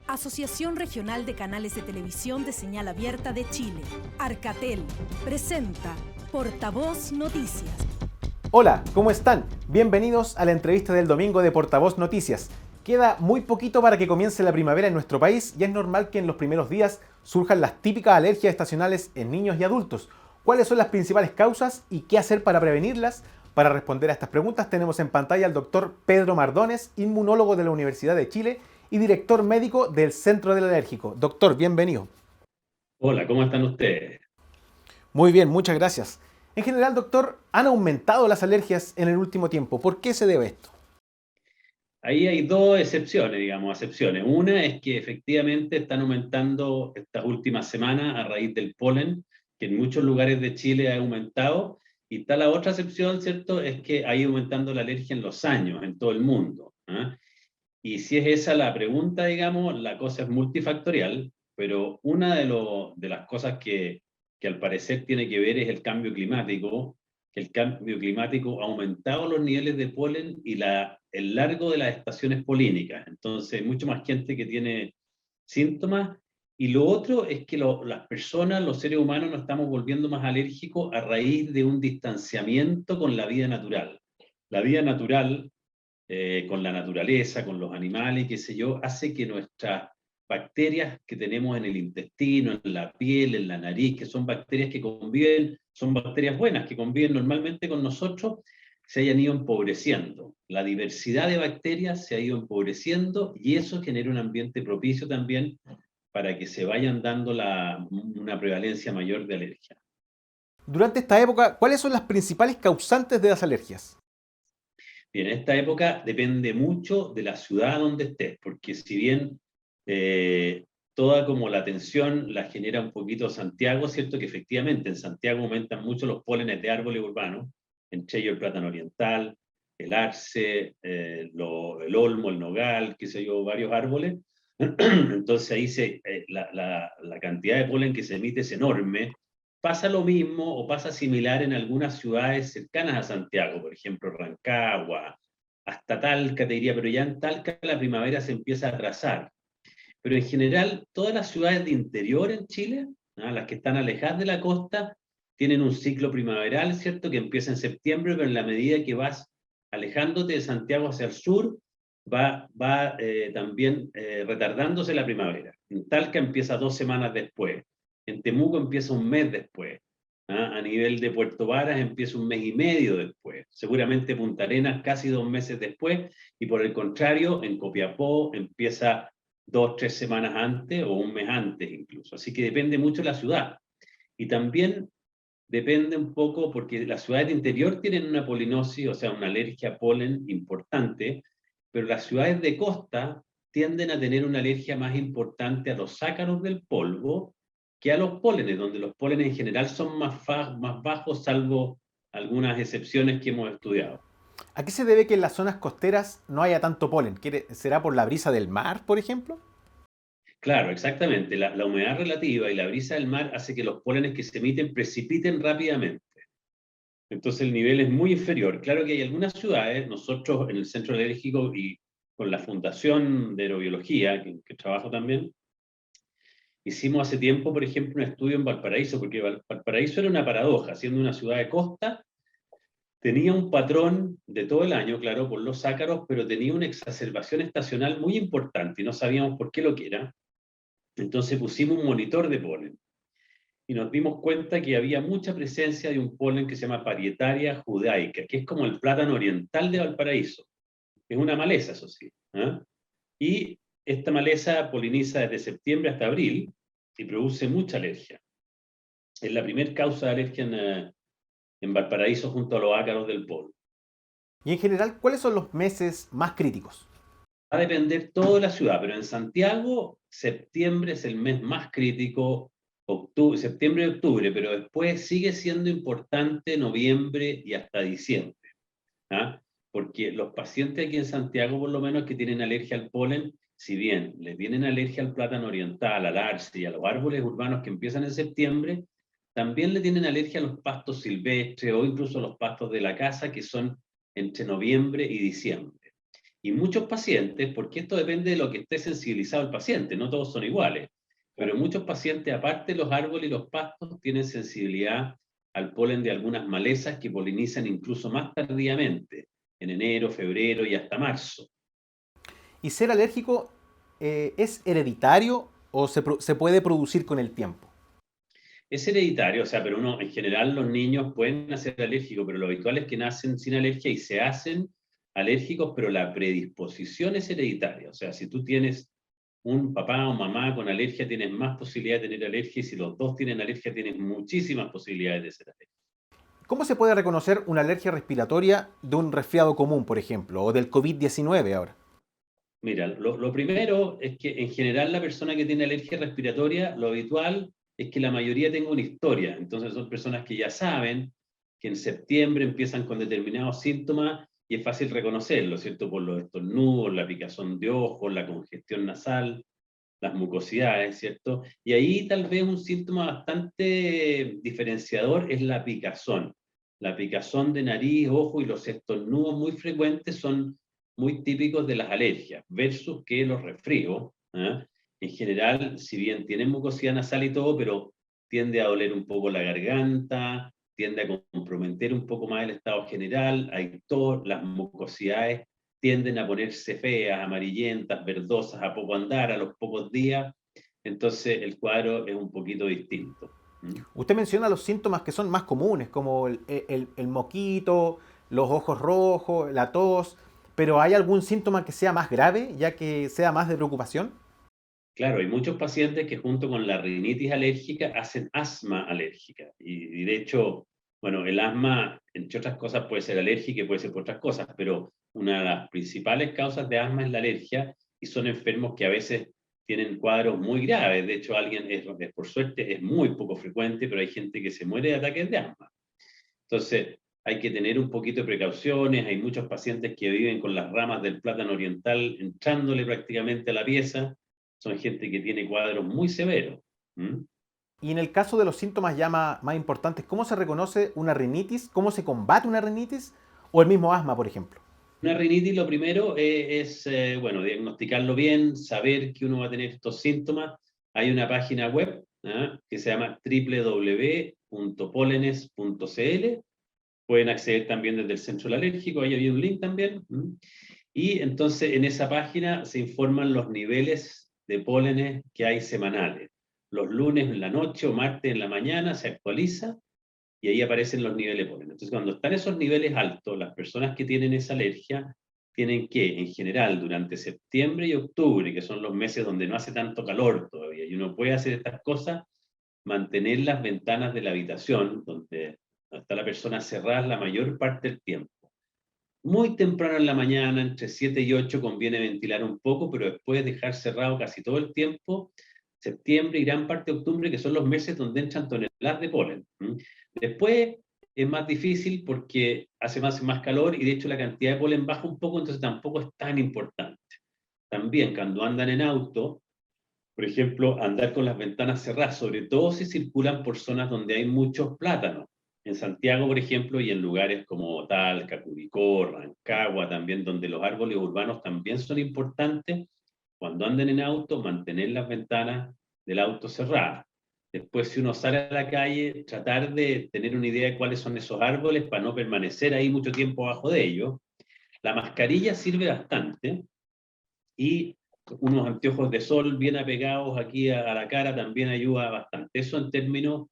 Asociación Regional de Canales de Televisión de Señal Abierta de Chile, Arcatel, presenta Portavoz Noticias. Hola, ¿cómo están? Bienvenidos a la entrevista del domingo de Portavoz Noticias. Queda muy poquito para que comience la primavera en nuestro país y es normal que en los primeros días surjan las típicas alergias estacionales en niños y adultos. ¿Cuáles son las principales causas y qué hacer para prevenirlas? Para responder a estas preguntas tenemos en pantalla al doctor Pedro Mardones, inmunólogo de la Universidad de Chile y director médico del Centro del Alérgico. Doctor, bienvenido. Hola, ¿cómo están ustedes? Muy bien, muchas gracias. En general, doctor, ¿han aumentado las alergias en el último tiempo? ¿Por qué se debe esto? Ahí hay dos excepciones, digamos, acepciones. Una es que efectivamente están aumentando estas últimas semanas a raíz del polen, que en muchos lugares de Chile ha aumentado. Y está la otra excepción, ¿cierto? Es que ha ido aumentando la alergia en los años, en todo el mundo. ¿Ah? Y si es esa la pregunta, digamos, la cosa es multifactorial, pero una de las cosas que al parecer tiene que ver es el cambio climático, que el cambio climático ha aumentado los niveles de polen y el largo de las estaciones polínicas. Entonces, hay mucho más gente que tiene síntomas. Y lo otro es que las personas, los seres humanos, nos estamos volviendo más alérgicos a raíz de un distanciamiento con la vida natural. La vida natural con la naturaleza, con los animales, qué sé yo, hace que nuestras bacterias que tenemos en el intestino, en la piel, en la nariz, que son bacterias que conviven, son bacterias buenas, que conviven normalmente con nosotros, se hayan ido empobreciendo. La diversidad de bacterias se ha ido empobreciendo y eso genera un ambiente propicio también para que se vayan dando una prevalencia mayor de alergia. Durante esta época, ¿cuáles son las principales causantes de las alergias? Bien, en esta época depende mucho de la ciudad donde estés, porque si bien eh, toda como la tensión la genera un poquito Santiago, ¿cierto? Que efectivamente en Santiago aumentan mucho los pólenes de árboles urbanos, entre ellos el plátano oriental, el arce, el olmo, el nogal, qué sé yo, varios árboles. Entonces ahí la cantidad de polen que se emite es enorme. Pasa lo mismo o pasa similar en algunas ciudades cercanas a Santiago, por ejemplo, Rancagua, hasta Talca, te diría, pero ya en Talca la primavera se empieza a atrasar. Pero en general, todas las ciudades de interior en Chile, ¿no? Las que están alejadas de la costa, tienen un ciclo primaveral, ¿cierto? Que empieza en septiembre, pero en la medida que vas alejándote de Santiago hacia el sur, va también retardándose la primavera. En Talca empieza 2 semanas después, en Temuco empieza un mes después, ¿ah? A nivel de Puerto Varas empieza un mes y medio después, seguramente Punta Arenas casi 2 meses después, y por el contrario, en Copiapó empieza 2, 3 semanas antes o un mes antes incluso. Así que depende mucho de la ciudad. Y también depende un poco porque las ciudades de interior tienen una polinosis, o sea, una alergia a polen importante, pero las ciudades de costa tienden a tener una alergia más importante a los ácaros del polvo que a los pólenes, donde los pólenes en general son más bajos, salvo algunas excepciones que hemos estudiado. ¿A qué se debe que en las zonas costeras no haya tanto polen? ¿Será por la brisa del mar, por ejemplo? Claro, exactamente. La humedad relativa y la brisa del mar hace que los pólenes que se emiten precipiten rápidamente. Entonces el nivel es muy inferior. Claro que hay algunas ciudades, nosotros en el Centro Alérgico y con la Fundación de Aerobiología, que trabajo también, hicimos hace tiempo, por ejemplo, un estudio en Valparaíso, porque Valparaíso era una paradoja, siendo una ciudad de costa, tenía un patrón de todo el año, claro, por los ácaros, pero tenía una exacerbación estacional muy importante y no sabíamos por qué lo que era. Entonces pusimos un monitor de polen y nos dimos cuenta que había mucha presencia de un polen que se llama Parietaria judaica, que es como el plátano oriental de Valparaíso. Es una maleza, eso sí. ¿Eh? Y esta maleza poliniza desde septiembre hasta abril y produce mucha alergia. Es la primera causa de alergia en Valparaíso junto a los ácaros del polen. Y en general, ¿cuáles son los meses más críticos? Va a depender todo de la ciudad, pero en Santiago, septiembre es el mes más crítico, septiembre y octubre, pero después sigue siendo importante noviembre y hasta diciembre. ¿Ah? Porque los pacientes aquí en Santiago, por lo menos, que tienen alergia al polen, si bien les tienen alergia al plátano oriental, al arce y a los árboles urbanos que empiezan en septiembre, también le tienen alergia a los pastos silvestres o incluso a los pastos de la casa que son entre noviembre y diciembre. Y muchos pacientes, porque esto depende de lo que esté sensibilizado el paciente, no todos son iguales, pero muchos pacientes, aparte de los árboles y los pastos, tienen sensibilidad al polen de algunas malezas que polinizan incluso más tardíamente, en enero, febrero y hasta marzo. ¿Y ser alérgico es hereditario o se puede producir con el tiempo? Es hereditario, o sea, pero uno, en general, los niños pueden nacer alérgicos, pero lo habitual es que nacen sin alergia y se hacen alérgicos, pero la predisposición es hereditaria. O sea, si tú tienes un papá o mamá con alergia, tienes más posibilidad de tener alergia, y si los dos tienen alergia, tienes muchísimas posibilidades de ser alérgico. ¿Cómo se puede reconocer una alergia respiratoria de un resfriado común, por ejemplo, o del COVID-19 ahora? Mira, lo primero es que en general la persona que tiene alergia respiratoria, lo habitual es que la mayoría tenga una historia. Entonces son personas que ya saben que en septiembre empiezan con determinados síntomas y es fácil reconocerlo, ¿cierto? Por los estornudos, la picazón de ojos, la congestión nasal, las mucosidades, ¿cierto? Y ahí tal vez un síntoma bastante diferenciador es la picazón. La picazón de nariz, ojo y los estornudos muy frecuentes son muy típicos de las alergias, versus que los resfríos, ¿eh? En general, si bien tienen mucosidad nasal y todo, pero tiende a doler un poco la garganta, tiende a comprometer un poco más el estado general, hay tos, las mucosidades tienden a ponerse feas, amarillentas, verdosas, a poco andar, a los pocos días, entonces el cuadro es un poquito distinto. ¿Mm? Usted menciona los síntomas que son más comunes, como el moquito, los ojos rojos, la tos, pero ¿hay algún síntoma que sea más grave, ya que sea más de preocupación? Claro, hay muchos pacientes que junto con la rinitis alérgica hacen asma alérgica. Y de hecho, bueno, el asma, entre otras cosas, puede ser alérgica y puede ser por otras cosas, pero una de las principales causas de asma es la alergia y son enfermos que a veces tienen cuadros muy graves. De hecho, alguien, por suerte, es muy poco frecuente, pero hay gente que se muere de ataques de asma. Entonces, hay que tener un poquito de precauciones. Hay muchos pacientes que viven con las ramas del plátano oriental entrándole prácticamente a la pieza. Son gente que tiene cuadros muy severos. ¿Mm? Y en el caso de los síntomas ya más importantes, ¿cómo se reconoce una rinitis? ¿Cómo se combate una rinitis? ¿O el mismo asma, por ejemplo? Una rinitis, lo primero bueno, diagnosticarlo bien, saber que uno va a tener estos síntomas. Hay una página web, ¿ah?, que se llama www.polenes.cl. Pueden acceder también desde el centro alérgico, ahí había un link también. Y entonces en esa página se informan los niveles de pólenes que hay semanales. Los lunes en la noche o martes en la mañana se actualiza y ahí aparecen los niveles de polen. Entonces, cuando están esos niveles altos, las personas que tienen esa alergia tienen que, en general, durante septiembre y octubre, que son los meses donde no hace tanto calor todavía, y uno puede hacer estas cosas, mantener las ventanas de la habitación, donde está la persona cerrada la mayor parte del tiempo. Muy temprano en la mañana, entre 7 y 8, conviene ventilar un poco, pero después dejar cerrado casi todo el tiempo, septiembre y gran parte de octubre, que son los meses donde entran toneladas de polen. Después es más difícil porque hace más calor y de hecho la cantidad de polen baja un poco, entonces tampoco es tan importante. También cuando andan en auto, por ejemplo, andar con las ventanas cerradas, sobre todo si circulan por zonas donde hay muchos plátanos. En Santiago, por ejemplo, y en lugares como Talca, Curicó, Rancagua, también donde los árboles urbanos también son importantes, cuando anden en auto, mantener las ventanas del auto cerradas. Después, si uno sale a la calle, tratar de tener una idea de cuáles son esos árboles para no permanecer ahí mucho tiempo bajo de ellos. La mascarilla sirve bastante y unos anteojos de sol bien apegados aquí a la cara también ayuda bastante. Eso en términos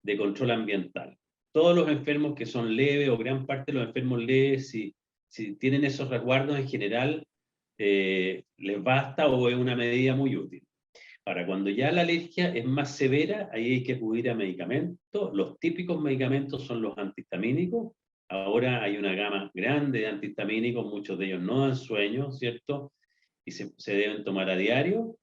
de control ambiental. Todos los enfermos que son leves o gran parte de los enfermos leves, si tienen esos resguardos en general, les basta o es una medida muy útil. Ahora, cuando ya la alergia es más severa, ahí hay que acudir a medicamentos. Los típicos medicamentos son los antihistamínicos. Ahora hay una gama grande de antihistamínicos, muchos de ellos no dan sueño, ¿cierto? Y se deben tomar a diario.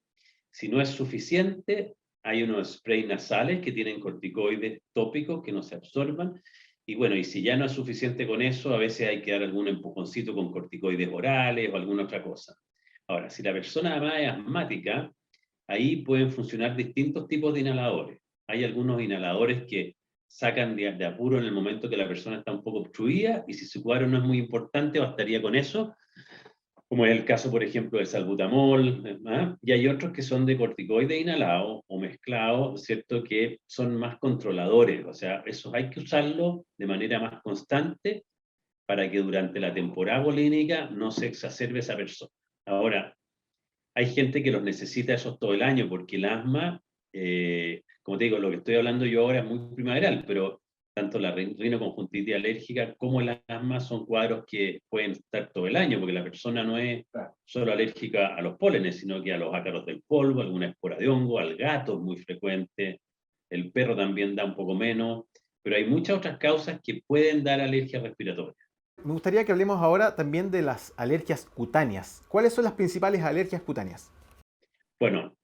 Si no es suficiente, hay unos sprays nasales que tienen corticoides tópicos que no se absorban. Y bueno, y si ya no es suficiente con eso, a veces hay que dar algún empujoncito con corticoides orales o alguna otra cosa. Ahora, si la persona además es asmática, ahí pueden funcionar distintos tipos de inhaladores. Hay algunos inhaladores que sacan de apuro en el momento que la persona está un poco obstruida y si su cuadro no es muy importante, bastaría con eso. como es el caso, por ejemplo, del salbutamol, ¿ah? Y hay otros que son de corticoides inhalados o mezclados, ¿cierto? Que son más controladores, o sea, esos hay que usarlos de manera más constante para que durante la temporada polínica no se exacerbe esa persona. Ahora, hay gente que los necesita esos todo el año, porque el asma, como te digo, lo que estoy hablando yo ahora es muy primaveral, pero tanto la rinoconjuntivitis alérgica como el asma son cuadros que pueden estar todo el año, porque la persona no es solo alérgica a los pólenes, sino que a los ácaros del polvo, alguna espora de hongo, al gato es muy frecuente, el perro también da un poco menos, pero hay muchas otras causas que pueden dar alergia respiratoria. Me gustaría que hablemos ahora también de las alergias cutáneas. ¿Cuáles son las principales alergias cutáneas? Bueno,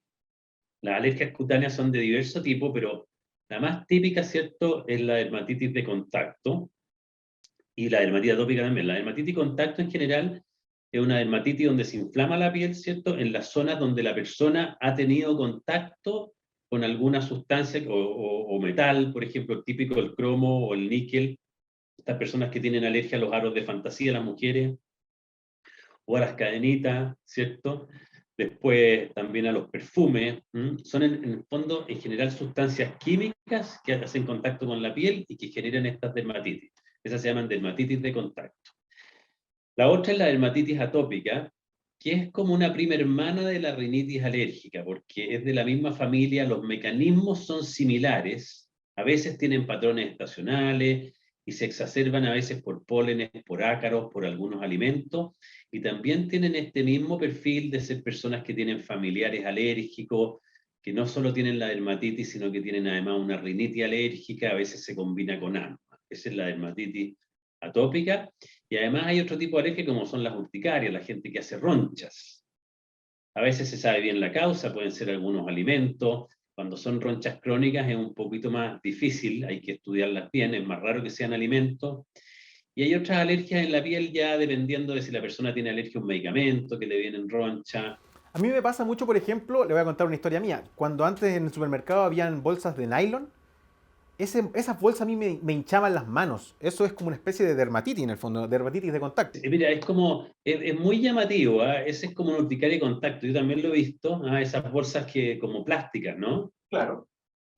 las alergias cutáneas son de diverso tipo, pero la más típica, ¿cierto?, es la dermatitis de contacto y la dermatitis atópica también. La dermatitis de contacto en general es una dermatitis donde se inflama la piel, ¿cierto?, en las zonas donde la persona ha tenido contacto con alguna sustancia o metal, por ejemplo, el típico el cromo o el níquel. Estas personas que tienen alergia a los aros de fantasía, las mujeres, o a las cadenitas, ¿cierto? Después también a los perfumes. Son en el fondo, en general, sustancias químicas que hacen contacto con la piel y que generan estas dermatitis. Esas se llaman dermatitis de contacto. La otra es la dermatitis atópica, que es como una prima hermana de la rinitis alérgica, porque es de la misma familia, los mecanismos son similares, a veces tienen patrones estacionales y se exacerban a veces por pólenes, por ácaros, por algunos alimentos, y también tienen este mismo perfil de ser personas que tienen familiares alérgicos, que no solo tienen la dermatitis, sino que tienen además una rinitis alérgica, a veces se combina con asma. Esa es la dermatitis atópica. Y además hay otro tipo de alergia como son las urticarias, la gente que hace ronchas. A veces se sabe bien la causa, pueden ser algunos alimentos. Cuando son ronchas crónicas es un poquito más difícil, hay que estudiarlas bien, es más raro que sean alimentos. Y hay otras alergias en la piel ya dependiendo de si la persona tiene alergia a un medicamento, que le vienen ronchas. A mí me pasa mucho, por ejemplo, le voy a contar una historia mía. Cuando antes en el supermercado habían bolsas de nylon, esas bolsas a mí me hinchaban las manos. Eso es como una especie de dermatitis en el fondo, dermatitis de contacto. Mira, es como, es muy llamativo, ¿eh? Ese es como una urticaria de contacto, yo también lo he visto, esas bolsas que como plásticas, ¿no? Claro.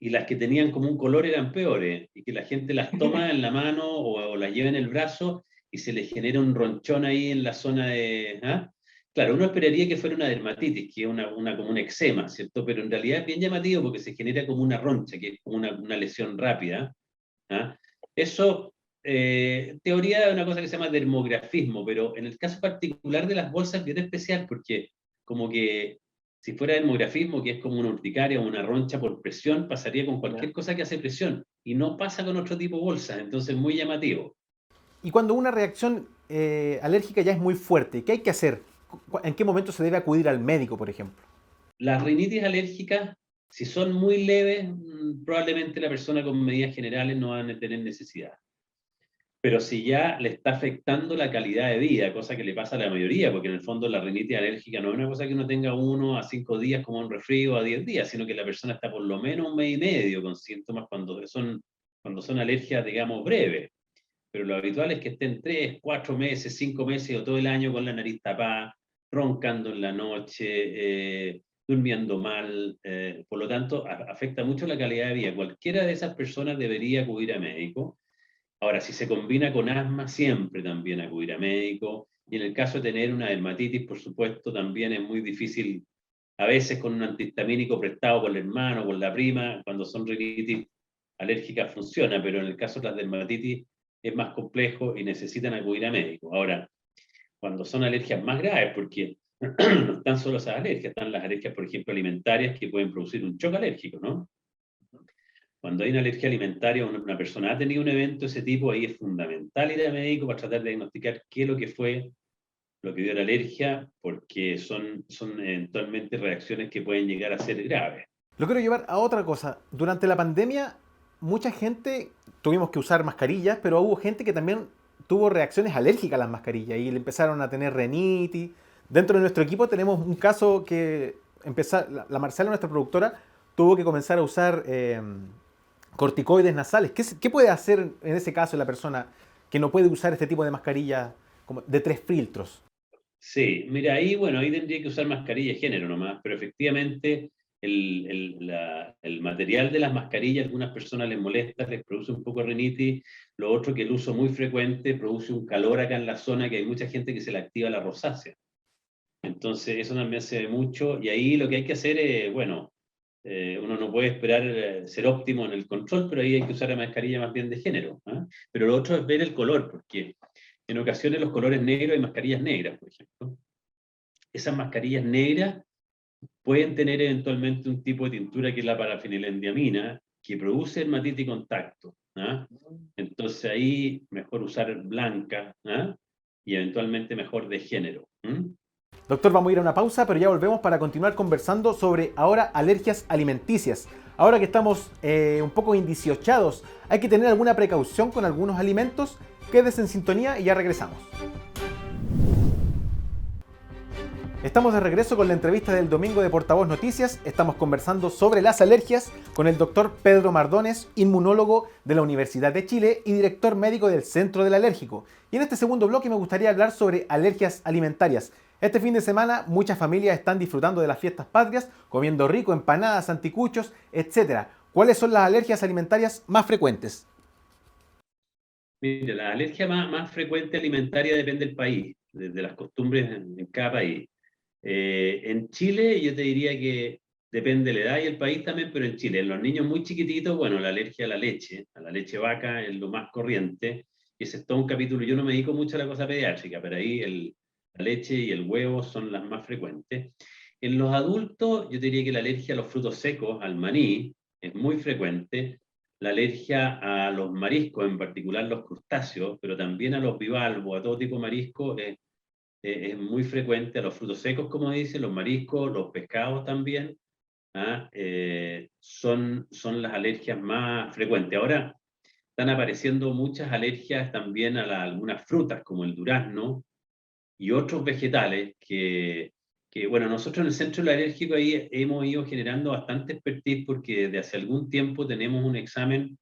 Y las que tenían como un color eran peores, y que la gente las toma en la mano o las lleva en el brazo y se le genera un ronchón ahí en la zona de... ¿ah? Claro, uno esperaría que fuera una dermatitis, que es como un eczema, ¿cierto? Pero en realidad es bien llamativo porque se genera como una roncha, que es como una lesión rápida. ¿Ah? Eso, teoría es una cosa que se llama dermografismo, pero en el caso particular de las bolsas es bien especial porque como que si fuera dermografismo, que es como una urticaria o una roncha por presión, pasaría con cualquier cosa que hace presión y no pasa con otro tipo de bolsas, entonces es muy llamativo. Y cuando una reacción alérgica ya es muy fuerte, ¿qué hay que hacer? ¿En qué momento se debe acudir al médico, por ejemplo? Las rinitis alérgicas, si son muy leves, probablemente la persona con medidas generales no va a tener necesidad. Pero si ya le está afectando la calidad de vida, cosa que le pasa a la mayoría, porque en el fondo la rinitis alérgica no es una cosa que uno tenga 1 a 5 días como un resfrío a 10 días, sino que la persona está por lo menos 1 mes y medio con síntomas cuando son alergias, digamos, breves. Pero lo habitual es que estén 3, 4 meses, 5 meses o todo el año con la nariz tapada, roncando en la noche, durmiendo mal. Por lo tanto, afecta mucho la calidad de vida. Cualquiera de esas personas debería acudir a médico. Ahora, si se combina con asma, siempre también acudir a médico. Y en el caso de tener una dermatitis, por supuesto, también es muy difícil, a veces con un antihistamínico prestado por el hermano, o por la prima, cuando son rinitis alérgicas funciona, pero en el caso de las dermatitis es más complejo y necesitan acudir a médico. Ahora, cuando son alergias más graves, porque no están solo esas alergias, están las alergias, por ejemplo, alimentarias que pueden producir un shock alérgico, ¿no? Cuando hay una alergia alimentaria, una persona ha tenido un evento de ese tipo, ahí es fundamental ir al médico para tratar de diagnosticar qué es lo que fue, lo que dio la alergia, porque son eventualmente reacciones que pueden llegar a ser graves. Lo quiero llevar a otra cosa. Durante la pandemia, mucha gente tuvimos que usar mascarillas, pero hubo gente que también tuvo reacciones alérgicas a las mascarillas y le empezaron a tener rinitis. Dentro de nuestro equipo tenemos un caso que la Marcela, nuestra productora, tuvo que comenzar a usar corticoides nasales. ¿Qué puede hacer en ese caso la persona que no puede usar este tipo de mascarilla como de 3 filtros? Sí, mira, ahí, bueno, ahí tendría que usar mascarilla de género nomás, pero efectivamente el material de las mascarillas a algunas personas les molesta, les produce un poco de rinitis. Lo otro que el uso muy frecuente produce un calor acá en la zona que hay mucha gente que se le activa la rosácea. Entonces eso también se ve mucho y ahí lo que hay que hacer es, bueno, uno no puede esperar ser óptimo en el control, pero ahí hay que usar la mascarilla más bien de género. ¿Ah? Pero lo otro es ver el color, porque en ocasiones los colores negros hay mascarillas negras, por ejemplo. Esas mascarillas negras pueden tener eventualmente un tipo de tintura que es la parafenilendiamina, que produce dermatitis y contacto. ¿Ah? Entonces ahí mejor usar blanca, ¿ah? Y eventualmente mejor de género. Doctor, vamos a ir a una pausa, pero ya volvemos para continuar conversando sobre ahora alergias alimenticias. Ahora que estamos un poco indiciochados, ¿hay que tener alguna precaución con algunos alimentos? Quédese en sintonía y ya regresamos. Estamos de regreso con la entrevista del domingo de Portavoz Noticias. Estamos conversando sobre las alergias con el doctor Pedro Mardones, inmunólogo de la Universidad de Chile y director médico del Centro del Alérgico. Y en este segundo bloque me gustaría hablar sobre alergias alimentarias. Este fin de semana muchas familias están disfrutando de las fiestas patrias, comiendo rico, empanadas, anticuchos, etc. ¿Cuáles son las alergias alimentarias más frecuentes? Mira, la alergia más frecuente alimentaria depende del país, de las costumbres en cada país. En Chile yo te diría que depende de la edad y el país también, pero en Chile, en los niños muy chiquititos, bueno, la alergia a la leche vaca es lo más corriente, y ese es todo un capítulo. Yo no me dedico mucho a la cosa pediátrica, pero ahí la leche y el huevo son las más frecuentes. En los adultos, yo te diría que la alergia a los frutos secos, al maní, es muy frecuente. La alergia a los mariscos, en particular los crustáceos, pero también a los bivalvos, a todo tipo de marisco, es muy frecuente. A los frutos secos, como dicen, los mariscos, los pescados también, ¿ah? Son las alergias más frecuentes. Ahora están apareciendo muchas alergias también a algunas frutas, como el durazno y otros vegetales bueno, nosotros en el Centro del Alérgico ahí hemos ido generando bastante expertise porque desde hace algún tiempo tenemos un examen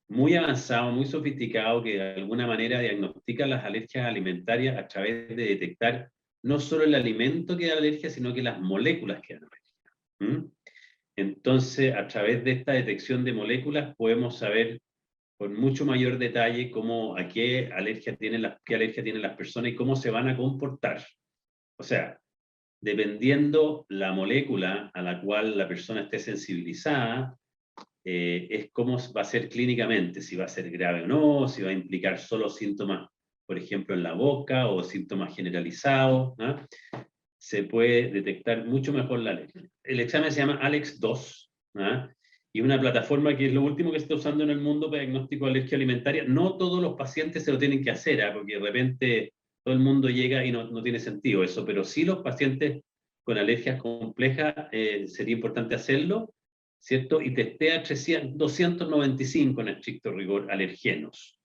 muy avanzado, muy sofisticado, que de alguna manera diagnostica las alergias alimentarias a través de detectar no solo el alimento que da alergia, sino que las moléculas que dan alergia. Entonces, a través de esta detección de moléculas podemos saber con mucho mayor detalle a qué alergia tienen las personas y cómo se van a comportar. O sea, dependiendo la molécula a la cual la persona esté sensibilizada, es cómo va a ser clínicamente, si va a ser grave o no, si va a implicar solo síntomas, por ejemplo, en la boca o síntomas generalizados. ¿No? Se puede detectar mucho mejor la alergia. El examen se llama ALEX2, ¿no? Y una plataforma que es lo último que se está usando en el mundo para diagnóstico de alergia alimentaria. No todos los pacientes se lo tienen que hacer, ¿eh? Porque de repente todo el mundo llega y no tiene sentido eso, pero sí los pacientes con alergias complejas sería importante hacerlo, ¿cierto? Y testea 295 en estricto rigor alergenos.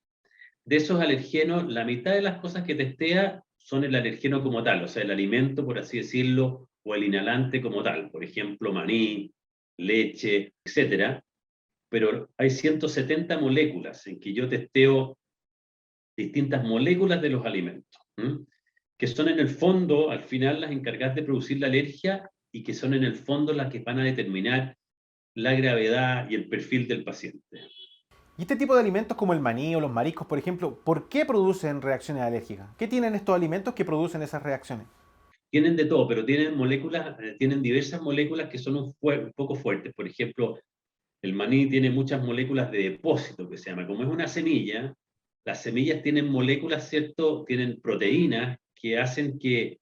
De esos alergenos, la mitad de las cosas que testea son el alergeno como tal, o sea, el alimento, por así decirlo, o el inhalante como tal, por ejemplo, maní, leche, etcétera. Pero hay 170 moléculas en que yo testeo distintas moléculas de los alimentos, que son en el fondo, al final, las encargadas de producir la alergia y que son en el fondo las que van a determinar la gravedad y el perfil del paciente. Y este tipo de alimentos como el maní o los mariscos, por ejemplo, ¿por qué producen reacciones alérgicas? ¿Qué tienen estos alimentos que producen esas reacciones? Tienen de todo, pero tienen moléculas, tienen diversas moléculas que son un poco fuertes. Por ejemplo, el maní tiene muchas moléculas de depósito, que se llama. Como es una semilla, las semillas tienen moléculas, ¿cierto? Tienen proteínas que hacen que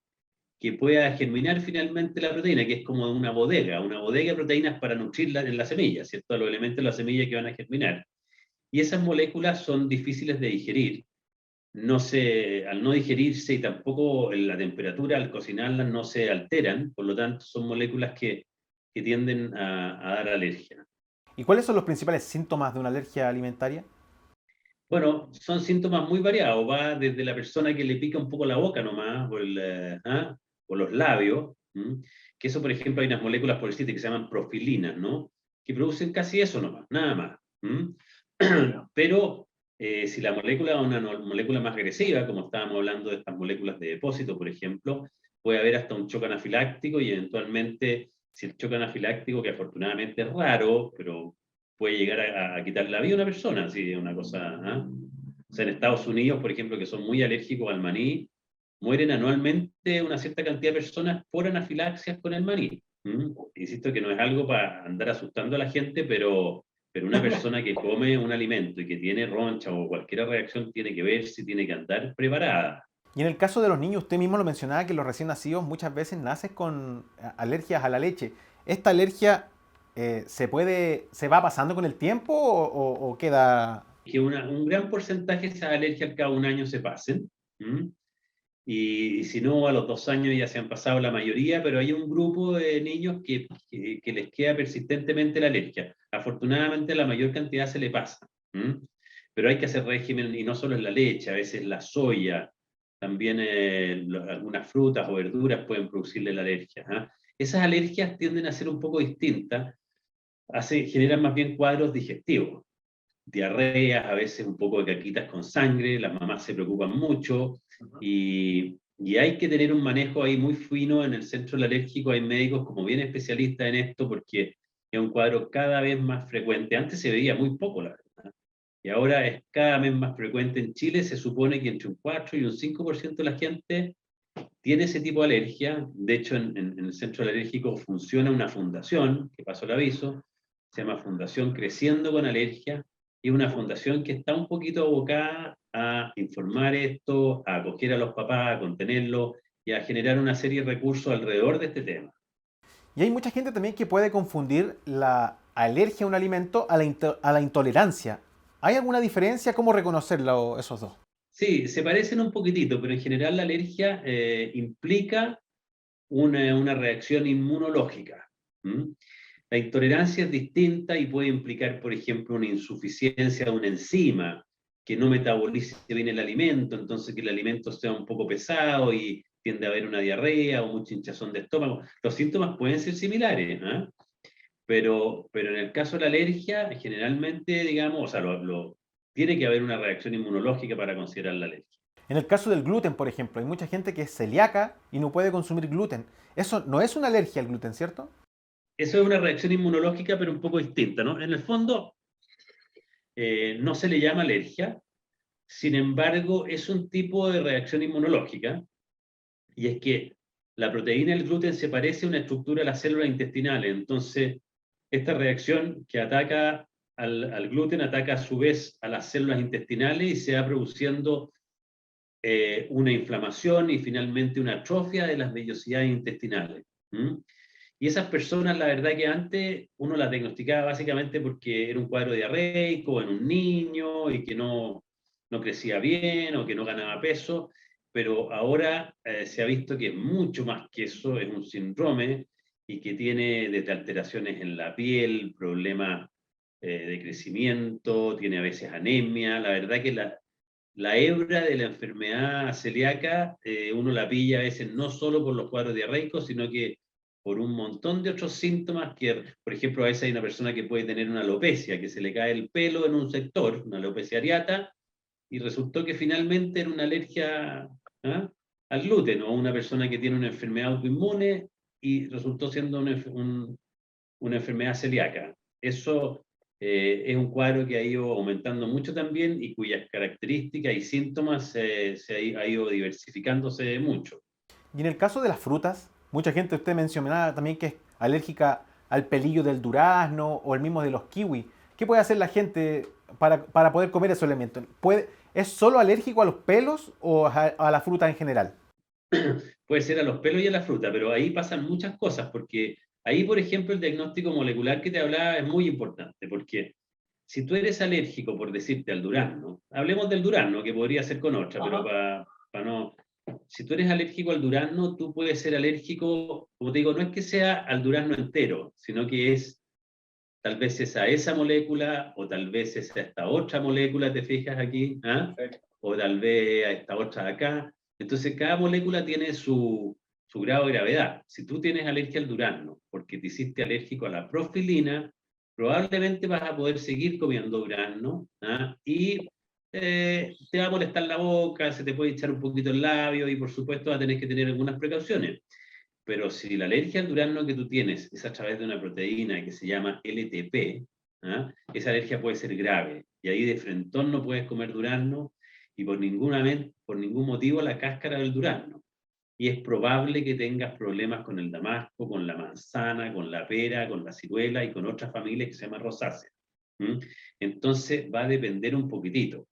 pueda germinar finalmente la proteína, que es como una bodega de proteínas para nutrirla en la semilla, ¿cierto? Los elementos de la semilla que van a germinar. Y esas moléculas son difíciles de digerir. Al no digerirse y tampoco la temperatura al cocinarlas no se alteran, por lo tanto son moléculas que tienden a dar alergia. ¿Y cuáles son los principales síntomas de una alergia alimentaria? Bueno, son síntomas muy variados, va desde la persona que le pica un poco la boca nomás, o los labios, que eso, por ejemplo, hay unas moléculas por decirte que se llaman profilinas, ¿no? Que producen casi eso nomás, nada más. Pero Si la molécula es una molécula más agresiva, como estábamos hablando de estas moléculas de depósito, por ejemplo, puede haber hasta un shock anafiláctico y eventualmente, si el shock anafiláctico, que afortunadamente es raro, pero puede llegar a quitar la vida a una persona, así es una cosa. ¿Ah? O sea, en Estados Unidos, por ejemplo, que son muy alérgicos al maní, mueren anualmente una cierta cantidad de personas por anafilaxias con el maní. ¿Mm? Insisto que no es algo para andar asustando a la gente, pero una persona que come un alimento y que tiene roncha o cualquier reacción tiene que ver si tiene que andar preparada. Y en el caso de los niños, usted mismo lo mencionaba que los recién nacidos muchas veces nacen con alergias a la leche. ¿Esta alergia se va pasando con el tiempo o queda? Que un gran porcentaje de esas alergias cada un año se pasen. ¿Mm? Y si no, a los 2 años ya se han pasado la mayoría, pero hay un grupo de niños que les queda persistentemente la alergia. Afortunadamente la mayor cantidad se le pasa. ¿Mm? Pero hay que hacer régimen, y no solo es la leche, a veces la soya, también algunas frutas o verduras pueden producirle la alergia. ¿Ah? Esas alergias tienden a ser un poco distintas, generan más bien cuadros digestivos, diarreas, a veces un poco de caquitas con sangre, las mamás se preocupan mucho y hay que tener un manejo ahí muy fino en el centro del alérgico. Hay médicos como bien especialistas en esto porque es un cuadro cada vez más frecuente. Antes se veía muy poco, la verdad, y ahora es cada vez más frecuente. En Chile se supone que entre un 4 y un 5% de la gente tiene ese tipo de alergia. De hecho, en el centro del alérgico funciona una fundación, que pasó el aviso, se llama Fundación Creciendo con Alergia, y es una fundación que está un poquito abocada a informar esto, a acoger a los papás, a contenerlo y a generar una serie de recursos alrededor de este tema. Y hay mucha gente también que puede confundir la alergia a un alimento a la intolerancia. ¿Hay alguna diferencia? ¿Cómo reconocerlo esos dos? Sí, se parecen un poquitito, pero en general la alergia implica una reacción inmunológica. ¿Mm? La intolerancia es distinta y puede implicar, por ejemplo, una insuficiencia de una enzima que no metabolice bien el alimento, entonces que el alimento sea un poco pesado y tiende a haber una diarrea o mucha hinchazón de estómago. Los síntomas pueden ser similares, ¿eh? Pero en el caso de la alergia, generalmente, digamos, o sea, tiene que haber una reacción inmunológica para considerar la alergia. En el caso del gluten, por ejemplo, hay mucha gente que es celíaca y no puede consumir gluten. Eso no es una alergia al gluten, ¿cierto? Eso es una reacción inmunológica, pero un poco distinta, ¿no? En el fondo, no se le llama alergia, sin embargo, es un tipo de reacción inmunológica, y es que la proteína del gluten se parece a una estructura de las células intestinales. Entonces, esta reacción que ataca al gluten ataca a su vez a las células intestinales y se va produciendo una inflamación y finalmente una atrofia de las vellosidades intestinales. ¿Mm? Y esas personas, la verdad que antes uno las diagnosticaba básicamente porque era un cuadro diarreico en un niño y que no crecía bien o que no ganaba peso, pero ahora se ha visto que es mucho más que eso, es un síndrome y que tiene desde alteraciones en la piel, problemas de crecimiento, tiene a veces anemia. La verdad que la hebra de la enfermedad celíaca uno la pilla a veces no solo por los cuadros diarreicos, sino que por un montón de otros síntomas que, por ejemplo, a veces hay una persona que puede tener una alopecia, que se le cae el pelo en un sector, una alopecia areata, y resultó que finalmente era una alergia, ¿ah?, al gluten, o una persona que tiene una enfermedad autoinmune y resultó siendo una enfermedad celíaca. Eso es un cuadro que ha ido aumentando mucho también y cuyas características y síntomas ha ido diversificándose mucho. Y en el caso de las frutas, mucha gente, usted mencionaba también que es alérgica al pelillo del durazno o el mismo de los kiwis. ¿Qué puede hacer la gente para poder comer esos elementos? ¿Es solo alérgico a los pelos o a la fruta en general? Puede ser a los pelos y a la fruta, pero ahí pasan muchas cosas, porque ahí, por ejemplo, el diagnóstico molecular que te hablaba es muy importante, porque si tú eres alérgico, por decirte, al durazno, hablemos del durazno, que podría ser con otra, pero para no... Si tú eres alérgico al durazno, tú puedes ser alérgico, como te digo, no es que sea al durazno entero, sino que es tal vez es a esa molécula, o tal vez es a esta otra molécula, te fijas aquí, ¿ah? O tal vez a esta otra de acá. Entonces, cada molécula tiene su grado de gravedad. Si tú tienes alergia al durazno porque te hiciste alérgico a la profilina, probablemente vas a poder seguir comiendo durazno, ¿ah? Y te va a molestar la boca, se te puede echar un poquito el labio y por supuesto va a tener que tener algunas precauciones. Pero si la alergia al durazno que tú tienes es a través de una proteína que se llama LTP, ¿ah? Esa alergia puede ser grave y ahí de frentón no puedes comer durazno y por ningún motivo la cáscara del durazno. Y es probable que tengas problemas con el damasco, con la manzana, con la pera, con la ciruela y con otras familias que se llaman rosáceas. Entonces va a depender un poquitito.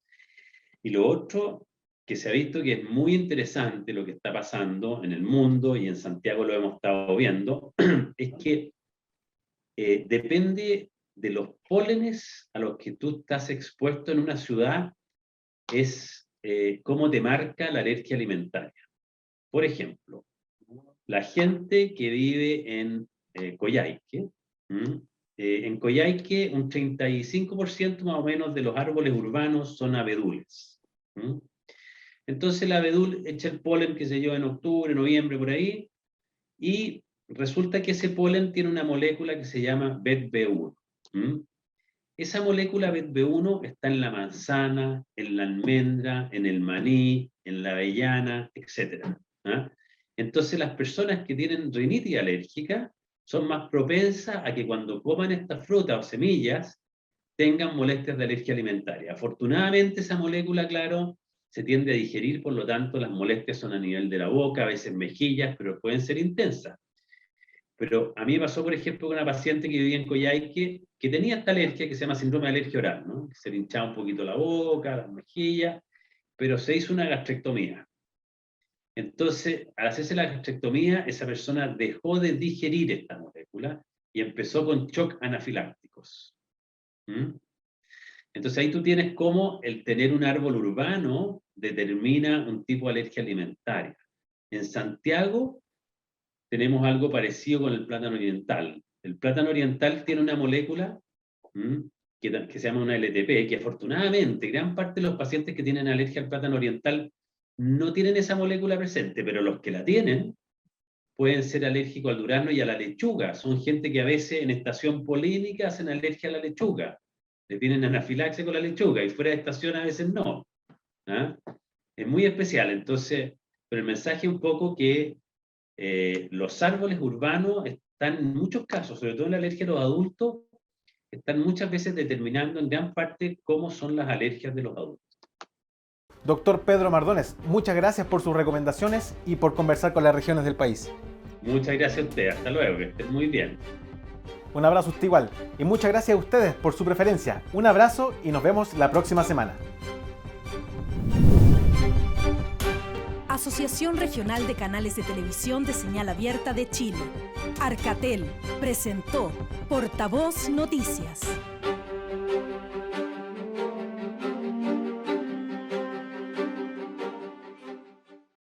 Y lo otro que se ha visto que es muy interesante lo que está pasando en el mundo y en Santiago lo hemos estado viendo, es que depende de los pólenes a los que tú estás expuesto en una ciudad, es cómo te marca la alergia alimentaria. Por ejemplo, la gente que vive en Coyhaique, en Coyhaique un 35% más o menos de los árboles urbanos son abedules. Entonces el abedul echa el polen, qué sé yo, en octubre, noviembre, por ahí, y resulta que ese polen tiene una molécula que se llama BETB1. Esa molécula BETB1 está en la manzana, en la almendra, en el maní, en la avellana, etc. Entonces las personas que tienen rinitis alérgica son más propensas a que cuando coman estas frutas o semillas tengan molestias de alergia alimentaria. Afortunadamente esa molécula, claro, se tiende a digerir, por lo tanto las molestias son a nivel de la boca, a veces mejillas, pero pueden ser intensas. Pero a mí me pasó, por ejemplo, con una paciente que vivía en Coyhaique, que tenía esta alergia que se llama síndrome de alergia oral, ¿no? Que se le hinchaba un poquito la boca, las mejillas, pero se hizo una gastrectomía. Entonces, al hacerse la gastrectomía, esa persona dejó de digerir esta molécula y empezó con shock anafilácticos. Entonces ahí tú tienes cómo el tener un árbol urbano determina un tipo de alergia alimentaria. En Santiago tenemos algo parecido con el plátano oriental. El plátano oriental tiene una molécula que se llama una LTP, que afortunadamente gran parte de los pacientes que tienen alergia al plátano oriental no tienen esa molécula presente, pero los que la tienen pueden ser alérgicos al durazno y a la lechuga. Son gente que a veces en estación polínica hacen alergia a la lechuga. Le tienen anafilaxia con la lechuga y fuera de estación a veces no. Es muy especial. Entonces, pero el mensaje es un poco que los árboles urbanos están en muchos casos, sobre todo en la alergia a los adultos, están muchas veces determinando en gran parte cómo son las alergias de los adultos. Doctor Pedro Mardones, muchas gracias por sus recomendaciones y por conversar con las regiones del país. Muchas gracias a usted. Hasta luego. Que estén muy bien. Un abrazo a usted igual. Y muchas gracias a ustedes por su preferencia. Un abrazo y nos vemos la próxima semana. Asociación Regional de Canales de Televisión de Señal Abierta de Chile. Arcatel presentó Portavoz Noticias.